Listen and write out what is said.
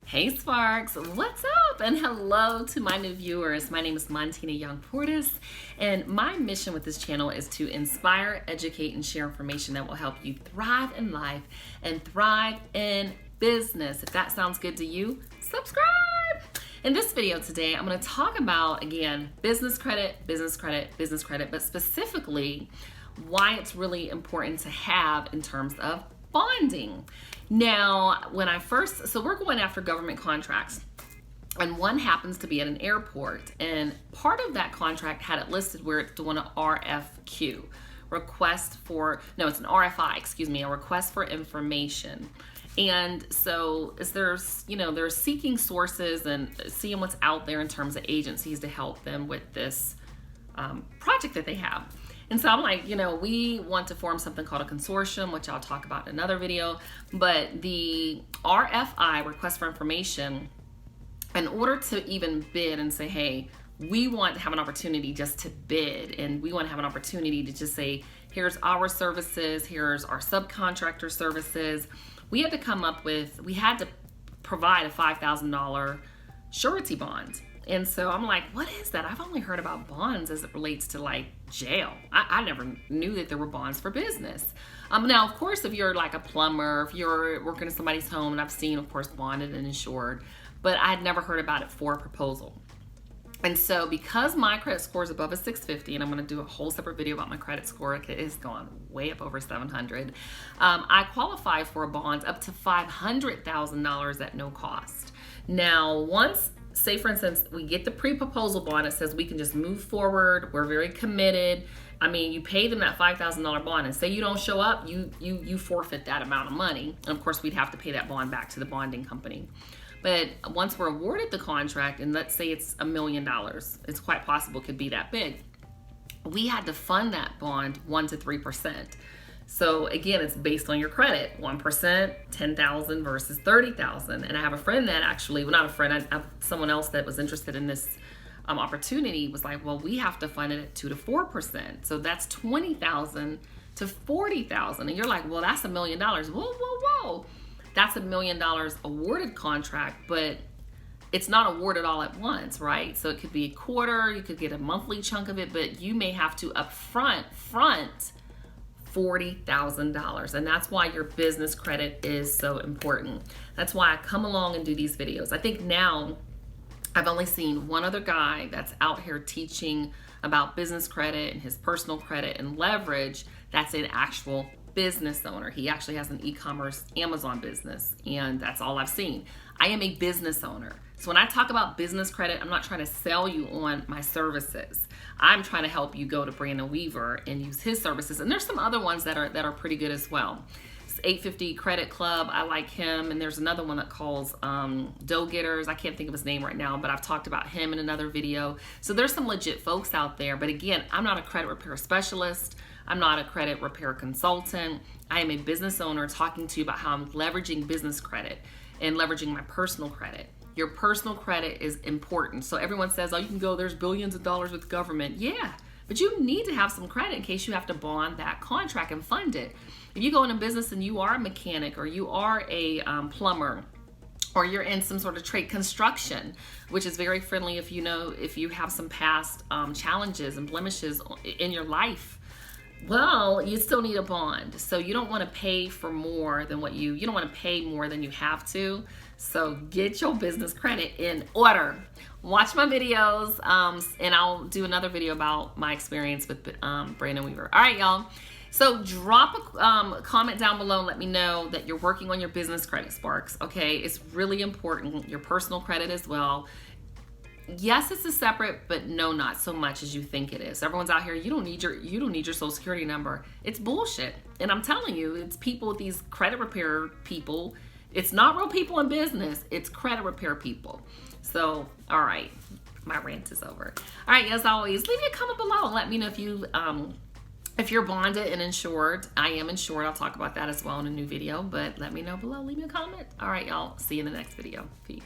Hey Sparks, what's up? And hello to my new viewers. My name is Montina Young Portis, and my mission with this channel is to inspire, educate, and share information that will help you thrive in life and thrive in business. If that sounds good to you, subscribe. In this video today, I'm going to talk about, again, business credit, but specifically why it's really important to have in terms of bonding. Now, so we're going after government contracts, and one happens to be at an airport, and part of that contract had it listed where it's doing an RFQ, it's an RFI, a request for information. And so they're seeking sources and seeing what's out there in terms of agencies to help them with this project that they have. And so I'm like, we want to form something called a consortium, which I'll talk about in another video. But the RFI, request for information, in order to even bid and say, hey, we want to have an opportunity just to bid, and we want to have an opportunity to just say, here's our services, here's our subcontractor services. We had to provide a $5,000 surety bond. And so I'm like, what is that? I've only heard about bonds as it relates to like jail. I never knew that there were bonds for business. Now, of course, if you're like a plumber, if you're working in somebody's home, and I've seen, of course, bonded and insured, but I had never heard about it for a proposal. And so because my credit score is above a 650, and I'm going to do a whole separate video about my credit score, it is gone way up over 700, I qualify for a bond up to $500,000 at no cost. Now, say for instance, we get the pre-proposal bond, it says we can just move forward, we're very committed. I mean, you pay them that $5,000 bond, and say you don't show up, you forfeit that amount of money. And of course, we'd have to pay that bond back to the bonding company. But once we're awarded the contract, and let's say it's $1 million, it's quite possible it could be that big. We had to fund that bond 1% to 3%. So again, it's based on your credit. 1%, $10,000 versus $30,000. And I have a friend that actually, well, not a friend, I have someone else that was interested in this opportunity, was like, well, we have to fund it at 2% to 4%. So that's $20,000 to $40,000. And you're like, well, that's $1 million. Whoa. That's $1 million awarded contract, but it's not awarded all at once, right? So it could be a quarter, you could get a monthly chunk of it, but you may have to front $40,000. And that's why your business credit is so important. That's why I come along and do these videos. I think now I've only seen one other guy that's out here teaching about business credit and his personal credit and leverage. That's an actual business owner. He actually has an e-commerce Amazon business, and that's all I've seen. I am a business owner. So when I talk about business credit, I'm not trying to sell you on my services. I'm trying to help you go to Brandon Weaver and use his services. And there's some other ones that are pretty good as well. It's 850 Credit Club. I like him. And there's another one that calls Dough Getters. I can't think of his name right now, but I've talked about him in another video. So there's some legit folks out there. But again, I'm not a credit repair specialist. I'm not a credit repair consultant. I am a business owner talking to you about how I'm leveraging business credit and leveraging my personal credit. Your personal credit is important. So everyone says, oh, you can go, there's billions of dollars with government. Yeah, but you need to have some credit in case you have to bond that contract and fund it. If you go into business and you are a mechanic, or you are a plumber, or you're in some sort of trade, construction, which is very friendly if you have some past challenges and blemishes in your life, well, you still need a bond. So you don't want to pay for more than you don't want to pay more than you have to. So get your business credit in order. Watch my videos, and I'll do another video about my experience with Brandon Weaver. All right, y'all. So drop a comment down below and let me know that you're working on your business credit, Sparks. Okay, it's really important. Your personal credit as well. Yes, it's a separate, but no, not so much as you think it is. Everyone's out here, you don't need your social security number. It's bullshit. And I'm telling you, it's people, these credit repair people. It's not real people in business. It's credit repair people. So, all right, my rant is over. All right, as always, leave me a comment below and let me know if you're bonded and insured. I am insured. I'll talk about that as well in a new video, but let me know below. Leave me a comment. All right, y'all. See you in the next video. Peace.